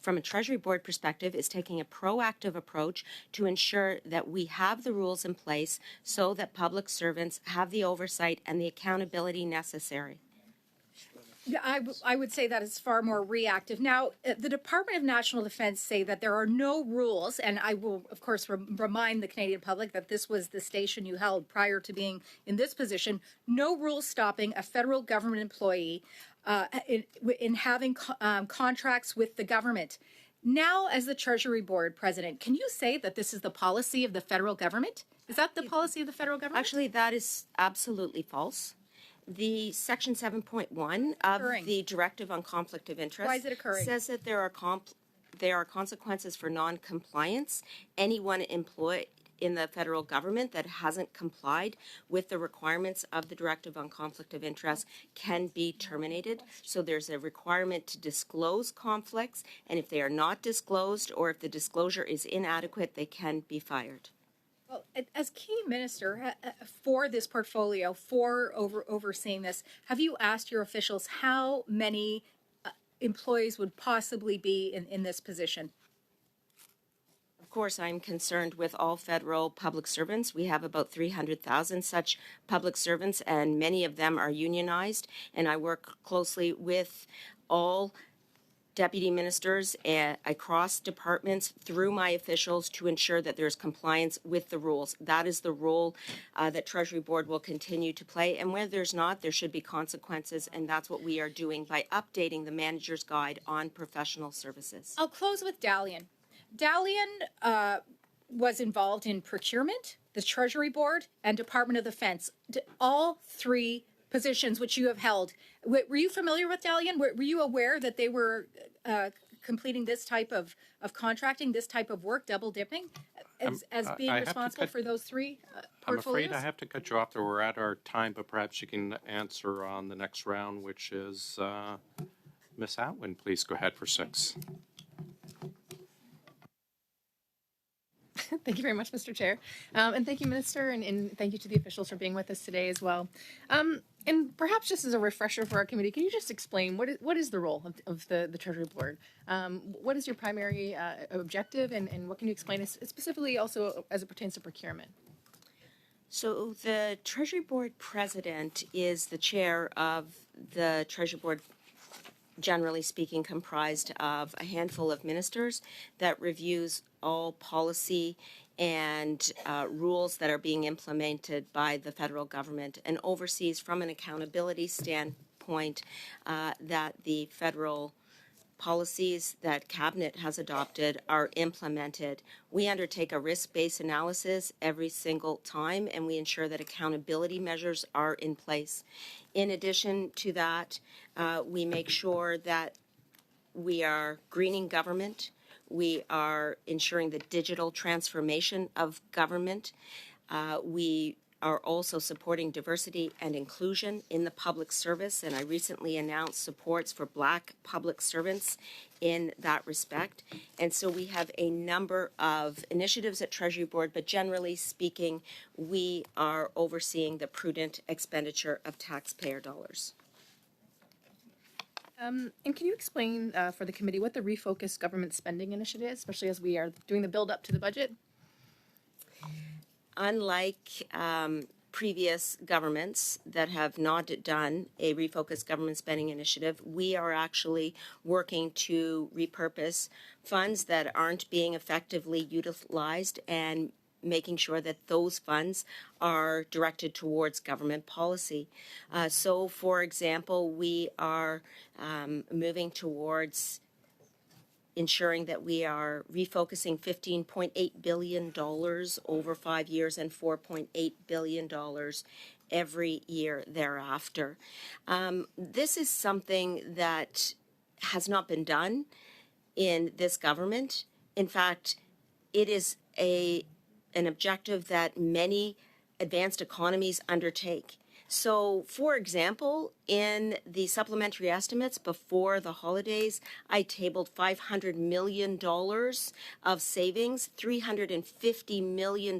from a Treasury Board perspective, is taking a proactive approach to ensure that we have the rules in place so that public servants have the oversight and the accountability necessary. I would say that is far more reactive. Now, the Department of National Defence say that there are no rules, and I will, of course, remind the Canadian public that this was the station you held prior to being in this position, no rules stopping a federal government employee in having contracts with the government. Now, as the Treasury Board president, can you say that this is the policy of the federal government? Is that the policy of the federal government? Actually, that is absolutely false. The Section 7.1 of the Directive on Conflict of Interest Why is it occurring? Says that there are consequences for non-compliance. Anyone employed in the federal government that hasn't complied with the requirements of the Directive on Conflict of Interest can be terminated. So there's a requirement to disclose conflicts, and if they are not disclosed or if the disclosure is inadequate, they can be fired. Well, as key minister for this portfolio, for overseeing this, have you asked your officials how many employees would possibly be in this position? Of course, I'm concerned with all federal public servants. We have about 300,000 such public servants, and many of them are unionized. And I work closely with all deputy ministers across departments through my officials to ensure that there's compliance with the rules. That is the role that Treasury Board will continue to play. And where there's not, there should be consequences. And that's what we are doing by updating the Manager's Guide on Professional Services. I'll close with Dalian. Dalian was involved in procurement, the Treasury Board, and Department of Defense. All three positions which you have held. Were you familiar with Dalian? Were you aware that they were completing this type of contracting, this type of work, double dipping, as being responsible for those three portfolios? I'm afraid I have to cut you off there. We're at our time, but perhaps you can answer on the next round, which is Ms. Atwin. Please go ahead for 6. Thank you very much, Mr. Chair. And thank you, Minister, and thank you to the officials for being with us today as well. And perhaps just as a refresher for our committee, can you just explain what is the role of the Treasury Board? What is your primary objective, and what can you explain specifically also as it pertains to procurement? So the Treasury Board president is the chair of the Treasury Board, generally speaking, comprised of a handful of ministers that reviews all policy and rules that are being implemented by the federal government and oversees from an accountability standpoint that the federal policies that Cabinet has adopted are implemented. We undertake a risk-based analysis every single time, and we ensure that accountability measures are in place. In addition to that, we make sure that we are greening government. We are ensuring the digital transformation of government. We are also supporting diversity and inclusion in the public service, and I recently announced supports for Black public servants in that respect. And so we have a number of initiatives at Treasury Board, but generally speaking, we are overseeing the prudent expenditure of taxpayer dollars. And can you explain for the committee what the Refocused Government Spending Initiative is, especially as we are doing the build-up to the budget? Unlike previous governments that have not done a Refocused Government Spending Initiative, we are actually working to repurpose funds that aren't being effectively utilized and making sure that those funds are directed towards government policy. So, for example, we are moving towards ensuring that we are refocusing $15.8 billion over 5 years and $4.8 billion every year thereafter. This is something that has not been done in this government. In fact, it is an objective that many advanced economies undertake. So, for example, in the supplementary estimates before the holidays, I tabled $500 million of savings, $350 million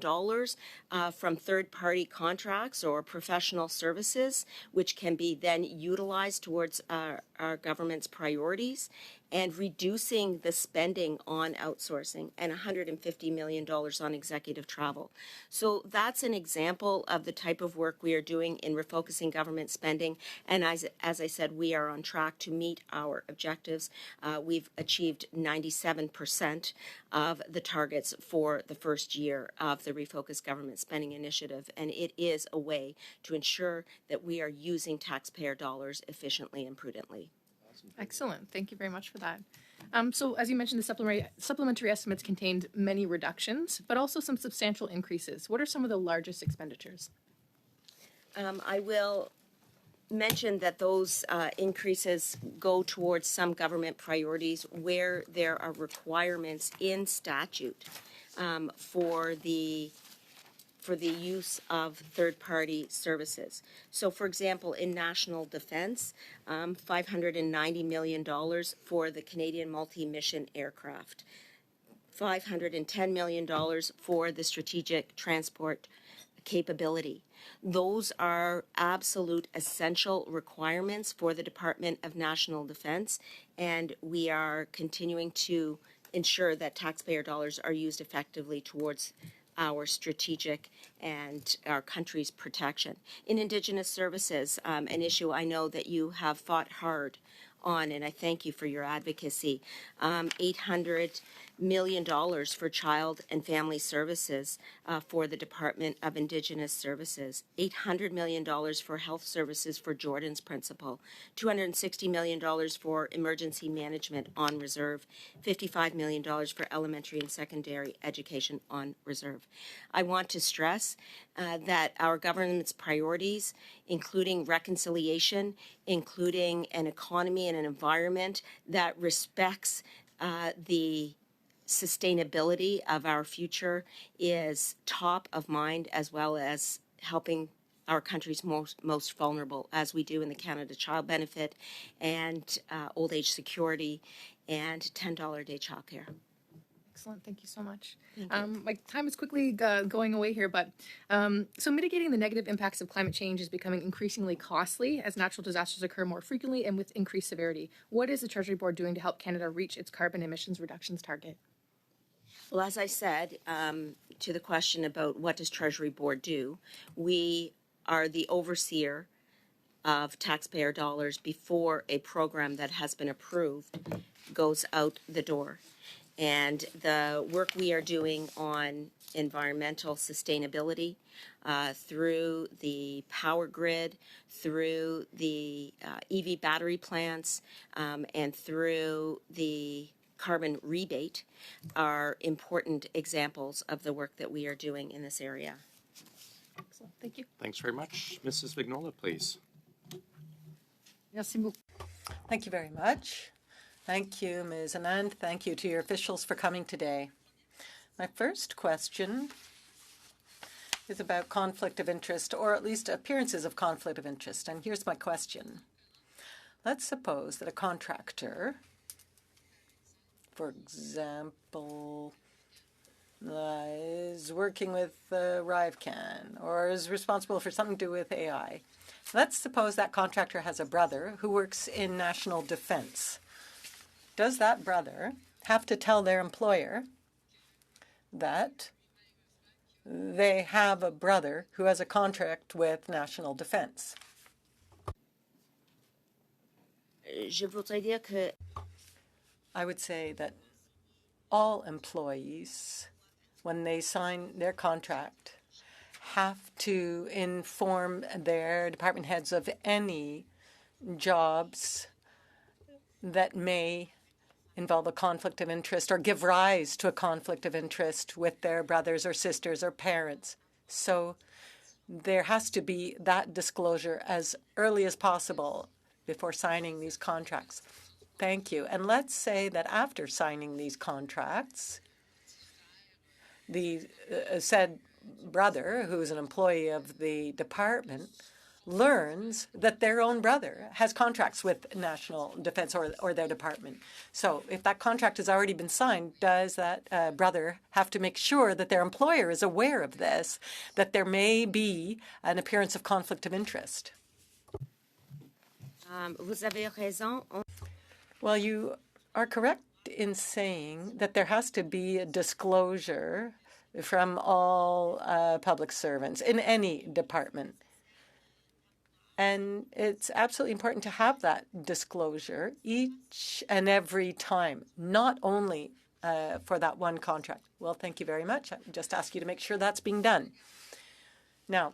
from third-party contracts or professional services, which can be then utilized towards our government's priorities. and reducing the spending on outsourcing, and $150 million on executive travel. So that's an example of the type of work we are doing in refocusing government spending. And as I said, we are on track to meet our objectives. We've achieved 97% of the targets for the first year of the Refocused Government Spending Initiative. And it is a way to ensure that we are using taxpayer dollars efficiently and prudently. Excellent. Thank you very much for that. So as you mentioned, the supplementary estimates contained many reductions, but also some substantial increases. What are some of the largest expenditures? I will mention that those increases go towards some government priorities where there are requirements in statute for the use of third-party services. So, for example, in national defense, $590 million for the Canadian multi-mission aircraft, $510 million for the strategic transport capability. Those are absolute essential requirements for the Department of National Defense, and we are continuing to ensure that taxpayer dollars are used effectively towards our strategic and our country's protection. In Indigenous services, an issue I know that you have fought hard on, and I thank you for your advocacy, $800 million for child and family services for the Department of Indigenous Services, $800 million for health services for Jordan's Principle, $260 million for emergency management on reserve, $55 million for elementary and secondary education on reserve. I want to stress that our government's priorities, including reconciliation, including an economy and an environment that respects the sustainability of our future, is top of mind, as well as helping our country's most vulnerable, as we do in the Canada Child Benefit and old age security and $10 a day childcare. Excellent. Thank you so much. My time is quickly going away here, but so mitigating the negative impacts of climate change is becoming increasingly costly as natural disasters occur more frequently and with increased severity. What is the Treasury Board doing to help Canada reach its carbon emissions reductions target? Well, as I said, to the question about what does Treasury Board do, we are the overseer of taxpayer dollars before a program that has been approved goes out the door. And the work we are doing on environmental sustainability through the power grid, through the EV battery plants, and through the carbon rebate are important examples of the work that we are doing in this area. Excellent. Thank you. Thanks very much. Mrs. Vignola, please. Thank you very much. Thank you, Ms. Anand. Thank you to your officials for coming today. My first question is about conflict of interest, or at least appearances of conflict of interest. And here's my question. Let's suppose that a contractor, for example, is working with Rivecan or is responsible for something to do with AI. Let's suppose that contractor has a brother who works in national defense. Does that brother have to tell their employer that they have a brother who has a contract with national defense? Je voudrais dire que I would say that all employees, when they sign their contract, have to inform their department heads of any jobs that may involve a conflict of interest or give rise to a conflict of interest with their brothers or sisters or parents. So there has to be that disclosure as early as possible before signing these contracts. Thank you. And let's say that after signing these contracts, the said brother, who's an employee of the department, learns that their own brother has contracts with national defense or their department. So if that contract has already been signed, does that brother have to make sure that their employer is aware of this, that there may be an appearance of conflict of interest? vous avez raison. Well, you are correct in saying that there has to be a disclosure from all public servants in any department. And it's absolutely important to have that disclosure each and every time, not only for that one contract. Well, thank you very much. I just ask you to make sure that's being done. Now,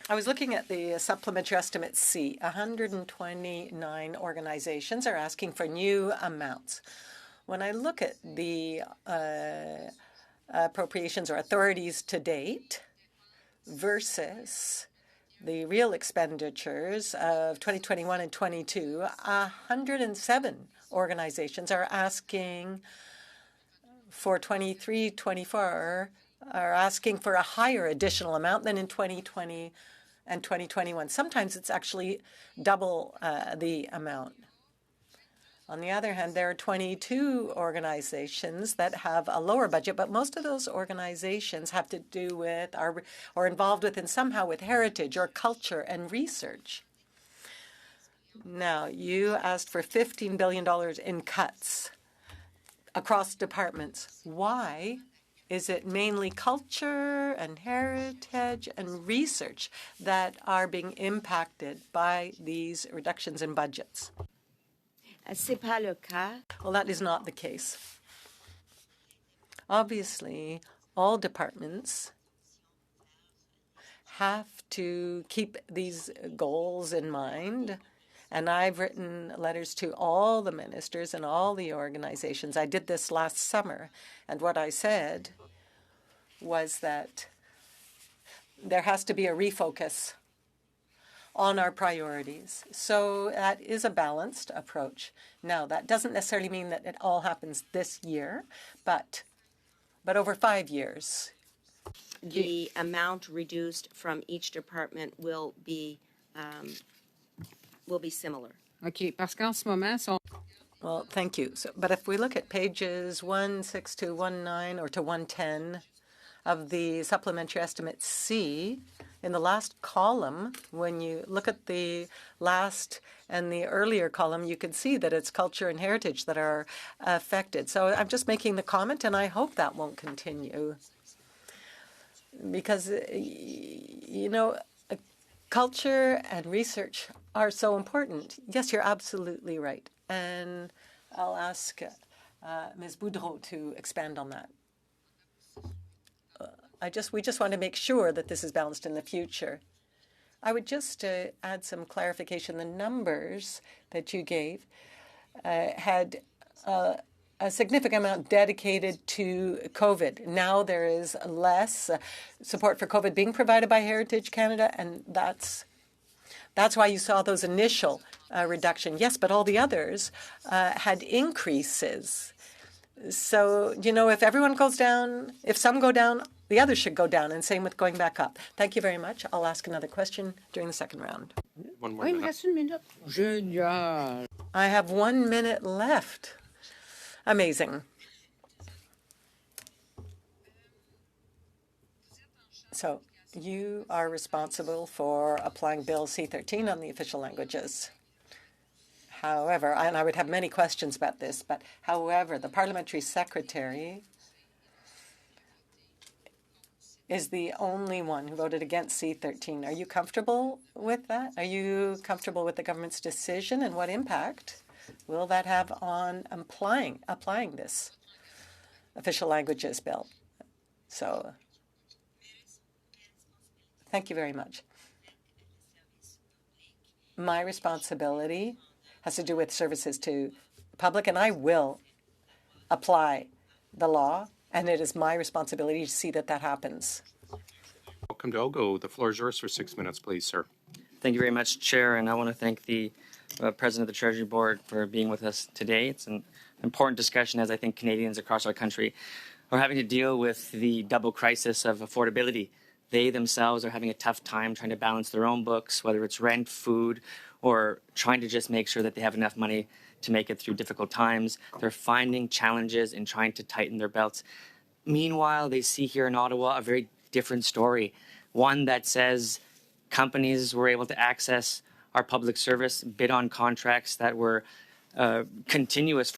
I was looking at the supplementary estimate C. 129 organizations are asking for new amounts. When I look at the appropriations or authorities to date versus the real expenditures of 2021 and 22, 107 organizations are asking for 23-24 are asking for a higher additional amount than in 2020 and 2021. Sometimes it's actually double the amount. On the other hand, there are 22 organizations that have a lower budget, but most of those organizations have to do with or involved with and somehow with heritage or culture and research. Now, you asked for $15 billion in cuts across departments. Why is it mainly culture and heritage and research that are being impacted by these reductions in budgets? C'est pas le cas. Well, that is not the case. Obviously, all departments have to keep these goals in mind. And I've written letters to all the ministers and all the organizations. I did this last summer. And what I said was that there has to be a refocus on our priorities. So that is a balanced approach. Now, that doesn't necessarily mean that it all happens this year, but over 5 years. The amount reduced from each department will be similar. OK, parce qu'en ce moment, Well, thank you. But if we look at pages 16 to 19 or to 110 of the supplementary estimate C, in the last column, when you look at the last and the earlier column, you can see that it's culture and heritage that are affected. So I'm just making the comment, and I hope that won't continue. Because, culture and research are so important. Yes, you're absolutely right. And I'll ask Ms. Boudreau to expand on that. We just want to make sure that this is balanced in the future. I would just add some clarification. The numbers that you gave had a significant amount dedicated to COVID. Now there is less support for COVID being provided by Heritage Canada, and that's why you saw those initial reduction. Yes, but all the others had increases. So, if everyone goes down, if some go down, the others should go down, and same with going back up. Thank you very much. I'll ask another question during the second round. One more il me minute. reste une minute. Génial. I have 1 minute left. Amazing. So you are responsible for applying Bill C-13 on the official languages. However, and I would have many questions about this, but however, the parliamentary secretary is the only one who voted against C-13. Are you comfortable with that? Are you comfortable with the government's decision, and what impact will that have on applying this official languages bill? So thank you very much. My responsibility has to do with services to the public, and I will apply the law, and it is my responsibility to see that that happens. Welcome to OGGO. The floor is yours for 6 minutes, please, sir. Thank you very much, Chair, and I want to thank the President of the Treasury Board for being with us today. It's an important discussion, as I think Canadians across our country are having to deal with the double crisis of affordability. They themselves are having a tough time trying to balance their own books, whether it's rent, food, or trying to just make sure that they have enough money to make it through difficult times. They're finding challenges in trying to tighten their belts. Meanwhile, they see here in Ottawa a very different story, one that says companies were able to access our public service, bid on contracts that were continuous